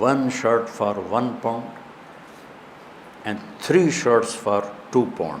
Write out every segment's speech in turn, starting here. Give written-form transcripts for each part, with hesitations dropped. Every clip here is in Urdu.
1 shirt for 1 pound and 3 shirts for 2 pound,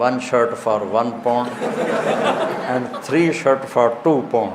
1 shirt for 1 pound and 3 shirt for 2 pound।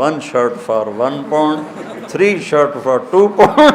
1 shirt for 1 pound 3 shirt for 2 pound।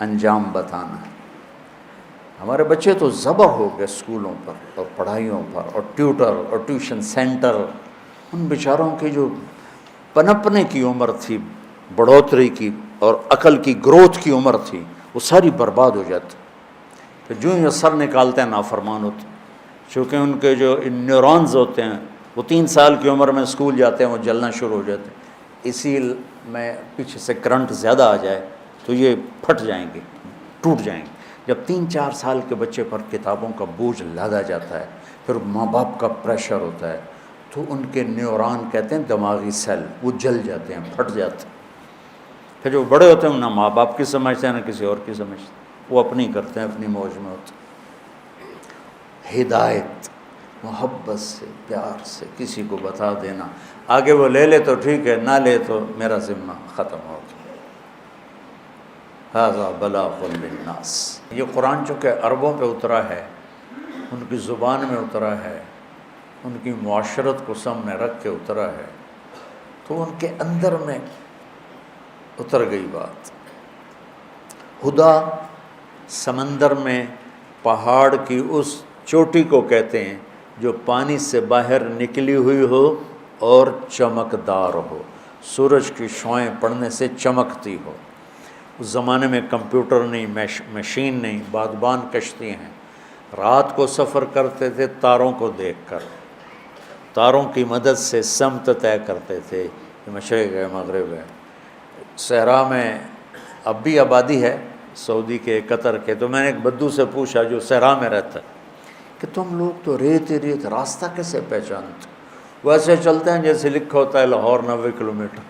انجام بتانا ہے۔ ہمارے بچے تو ذبح ہو گئے اسکولوں پر اور پڑھائیوں پر اور ٹیوٹر اور ٹیوشن سینٹر، ان بیچاروں کی جو پنپنے کی عمر تھی، بڑھوتری کی اور عقل کی گروتھ کی عمر تھی، وہ ساری برباد ہو جاتی۔ تو جو یہ سر نکالتے ہیں نافرمان ہوتے، چونکہ ان کے جو نیورونز ہوتے ہیں وہ 3 سال کی عمر میں اسکول جاتے ہیں، وہ جلنا شروع ہو جاتے ہیں، اسی میں پیچھے سے کرنٹ زیادہ آ جائے تو یہ پھٹ جائیں گے، ٹوٹ جائیں گے۔ جب 3-4 سال کے بچے پر کتابوں کا بوجھ لادا جاتا ہے، پھر ماں باپ کا پریشر ہوتا ہے، تو ان کے نیورون کہتے ہیں دماغی سیل، وہ جل جاتے ہیں، پھٹ جاتے ہیں۔ پھر جو بڑے ہوتے ہیں نہ ماں باپ کی سمجھتے ہیں نہ کسی اور کی سمجھتے ہیں، وہ اپنی کرتے ہیں، اپنی موج میں ہوتے ہیں۔ ہدایت محبت سے، پیار سے کسی کو بتا دینا، آگے وہ لے لے تو ٹھیک ہے، نہ لے تو میرا ذمہ ختم ہو گیا۔ ھذا بلاغ للناس۔ یہ قرآن چونکہ عربوں پہ اترا ہے، ان کی زبان میں اترا ہے، ان کی معاشرت کو سامنے رکھ کے اترا ہے، تو ان کے اندر میں اتر گئی بات۔ ہدا سمندر میں پہاڑ کی اس چوٹی کو کہتے ہیں جو پانی سے باہر نکلی ہوئی ہو اور چمکدار ہو، سورج کی شعاعیں پڑنے سے چمکتی ہو۔ اس زمانے میں کمپیوٹر نہیں، مشین نہیں، بادبان کشتی ہیں، رات کو سفر کرتے تھے تاروں کو دیکھ کر، تاروں کی مدد سے سمت طے کرتے تھے، یہ مشرق ہے مغرب ہے۔ صحرا میں اب بھی آبادی ہے، سعودی کے، قطر کے، تو میں نے ایک بدو سے پوچھا جو صحرا میں رہتا ہے کہ تم لوگ تو ریت ہی ریت، راستہ کیسے پہچانتے؟ وہ ایسے چلتے ہیں جیسے لکھا ہوتا ہے لاہور 90 کلومیٹر،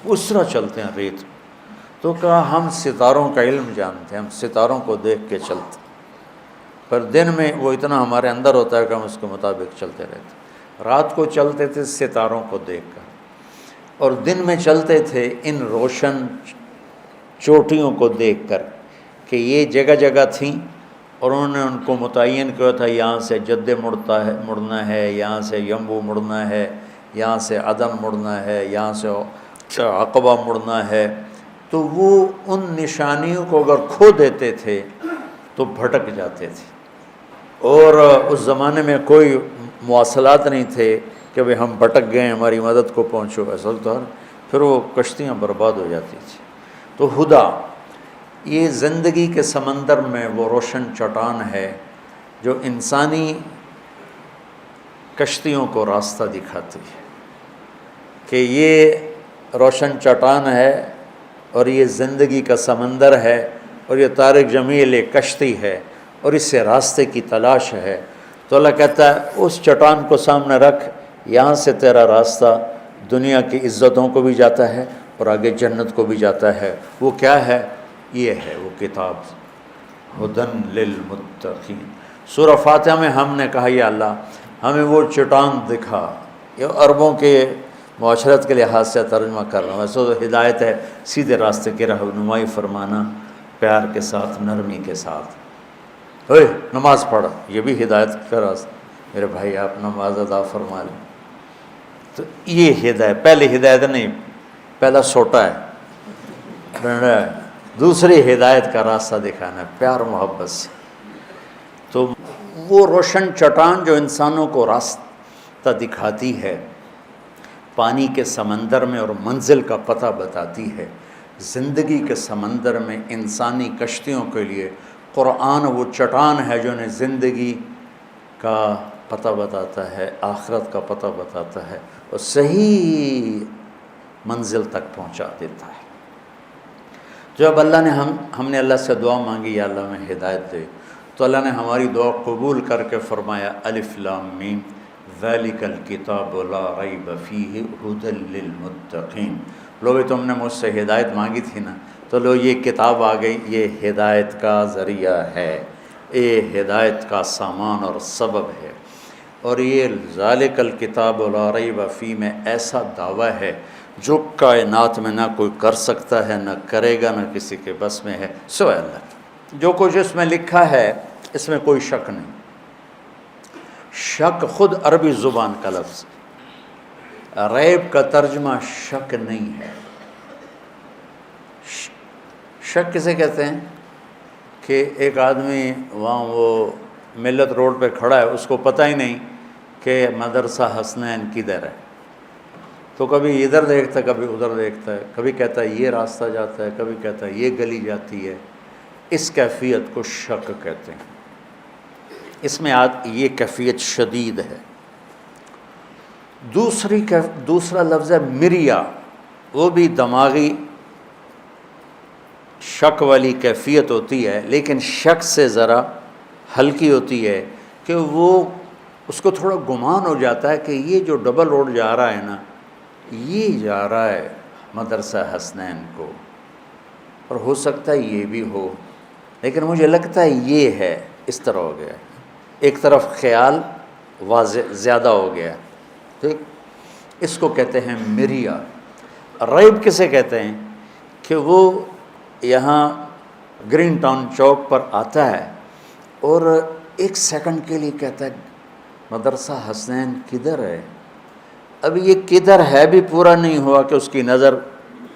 اس طرح چلتے ہیں ریت۔ تو کہا ہم ستاروں کا علم جانتے ہیں، ہم ستاروں کو دیکھ کے چلتے، پر دن میں وہ اتنا ہمارے اندر ہوتا ہے کہ ہم اس کے مطابق چلتے رہتے۔ رات کو چلتے تھے ستاروں کو دیکھ کر، اور دن میں چلتے تھے ان روشن چوٹیوں کو دیکھ کر کہ یہ جگہ جگہ تھیں، اور انہوں نے ان کو متعین کیا تھا، یہاں سے جدے مڑنا ہے، یہاں سے یمبو مڑنا ہے، یہاں سے عدن مڑنا ہے، یہاں سے عقبہ مڑنا ہے۔ تو وہ ان نشانیوں کو اگر کھو دیتے تھے تو بھٹک جاتے تھے، اور اس زمانے میں کوئی مواصلات نہیں تھے کہ بھئی ہم بھٹک گئے ہماری مدد کو پہنچو، ایسا تو پھر وہ کشتیاں برباد ہو جاتی تھیں۔ تو ہدا یہ زندگی کے سمندر میں وہ روشن چٹان ہے جو انسانی کشتیوں کو راستہ دکھاتی ہے کہ یہ روشن چٹان ہے اور یہ زندگی کا سمندر ہے، اور یہ طارق جمیل ایک کشتی ہے اور اس سے راستے کی تلاش ہے۔ تو اللہ کہتا ہے اس چٹان کو سامنے رکھ، یہاں سے تیرا راستہ دنیا کی عزتوں کو بھی جاتا ہے اور آگے جنت کو بھی جاتا ہے۔ وہ کیا ہے؟ یہ ہے وہ کتاب، ہدن للمتقین۔ سورہ فاتحہ میں ہم نے کہا یا اللہ ہمیں وہ چٹان دکھا، یہ عربوں کے معاشرت کے لحاظ سے ترجمہ کر رہا ہوں، ویسے تو ہدایت ہے سیدھے راستے کی رہنمائی فرمانا، پیار کے ساتھ، نرمی کے ساتھ۔ اوے نماز پڑھ، یہ بھی ہدایت کا راستہ، میرے بھائی آپ نماز ادا فرما لیں۔ تو یہ ہدایت، پہلی ہدایت نہیں، پہلا سوٹا ہے، دوسری ہدایت کا راستہ دکھانا ہے پیار محبت سے۔ تو وہ روشن چٹان جو انسانوں کو راستہ دکھاتی ہے، پانی کے سمندر میں اور منزل کا پتہ بتاتی ہے، زندگی کے سمندر میں انسانی کشتیوں کے لیے قرآن وہ چٹان ہے جو انہیں زندگی کا پتہ بتاتا ہے، آخرت کا پتہ بتاتا ہے اور صحیح منزل تک پہنچا دیتا ہے۔ جب اللہ نے ہم نے اللہ سے دعا مانگی یا اللہ میں ہدایت دے، تو اللہ نے ہماری دعا قبول کر کے فرمایا الف لام میم ذالک الکتاب لا ریب فیہ ھدی للمتقین۔ لوگ تم نے مجھ سے ہدایت مانگی تھی نا، تو لو یہ کتاب آ گئی، یہ ہدایت کا ذریعہ ہے، یہ ہدایت کا سامان اور سبب ہے، اور یہ ذالک الکتاب لا ریب فیہ میں ایسا دعویٰ ہے جو کائنات میں نہ کوئی کر سکتا ہے، نہ کرے گا، نہ کسی کے بس میں ہے سوائے اللہ کے۔ جو کچھ اس میں لکھا ہے اس میں کوئی شک نہیں۔ شک خود عربی زبان کا لفظ، ریب کا ترجمہ شک نہیں ہے۔ شک کسے کہتے ہیں؟ کہ ایک آدمی وہاں وہ ملت روڈ پہ کھڑا ہے، اس کو پتہ ہی نہیں کہ مدرسہ حسنین کدھر ہے، تو کبھی ادھر دیکھتا ہے کبھی ادھر دیکھتا ہے، کبھی کہتا ہے یہ راستہ جاتا ہے، کبھی کہتا ہے یہ گلی جاتی ہے۔ اس کیفیت کو شک کہتے ہیں، اس میں یہ کیفیت شدید ہے۔ دوسرا لفظ ہے مریا، وہ بھی دماغی شک والی کیفیت ہوتی ہے، لیکن شک سے ذرا ہلکی ہوتی ہے کہ وہ اس کو تھوڑا گمان ہو جاتا ہے کہ یہ جو ڈبل روڈ جا رہا ہے نا، یہ جا رہا ہے مدرسہ حسنین کو، اور ہو سکتا ہے یہ بھی ہو، لیکن مجھے لگتا ہے یہ ہے، اس طرح ہو گیا، ایک طرف خیال واضح زیادہ ہو گیا، ٹھیک۔ اس کو کہتے ہیں مریا۔ ریب کسے کہتے ہیں کہ وہ یہاں گرین ٹاؤن چوک پر آتا ہے اور ایک سیکنڈ کے لیے کہتا ہے مدرسہ حسنین کدھر ہے؟ اب یہ کدھر ہے بھی پورا نہیں ہوا کہ اس کی نظر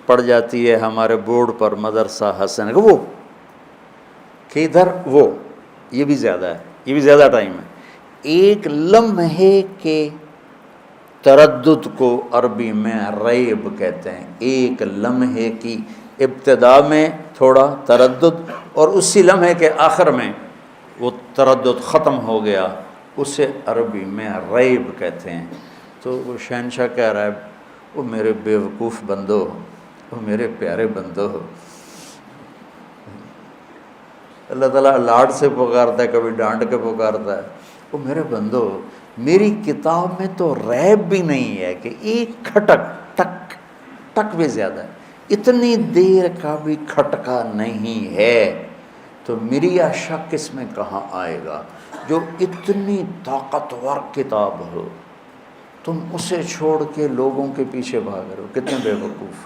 پڑ جاتی ہے ہمارے بورڈ پر مدرسہ حسنین، وہ کدھر، وہ یہ بھی زیادہ ہے، یہ بھی زیادہ ٹائم ہے۔ ایک لمحے کے تردد کو عربی میں ریب کہتے ہیں، ایک لمحے کی ابتدا میں تھوڑا تردد اور اسی لمحے کے آخر میں وہ تردد ختم ہو گیا، اسے عربی میں ریب کہتے ہیں۔ تو وہ شہنشاہ کہہ رہا ہے وہ میرے بیوقوف بندو، وہ میرے پیارے بندو، اللہ تعالیٰ لاڈ سے پکارتا ہے، کبھی ڈانٹ کے پکارتا ہے، وہ میرے بندو میری کتاب میں تو ریب بھی نہیں ہے کہ ایک کھٹک، ٹک ٹک بھی زیادہ ہے، اتنی دیر کا بھی کھٹکا نہیں ہے، تو مریا شک اس میں کہاں آئے گا؟ جو اتنی طاقتور کتاب ہو، تم اسے چھوڑ کے لوگوں کے پیچھے بھاگ رہے ہو، کتنے بے وقوف۔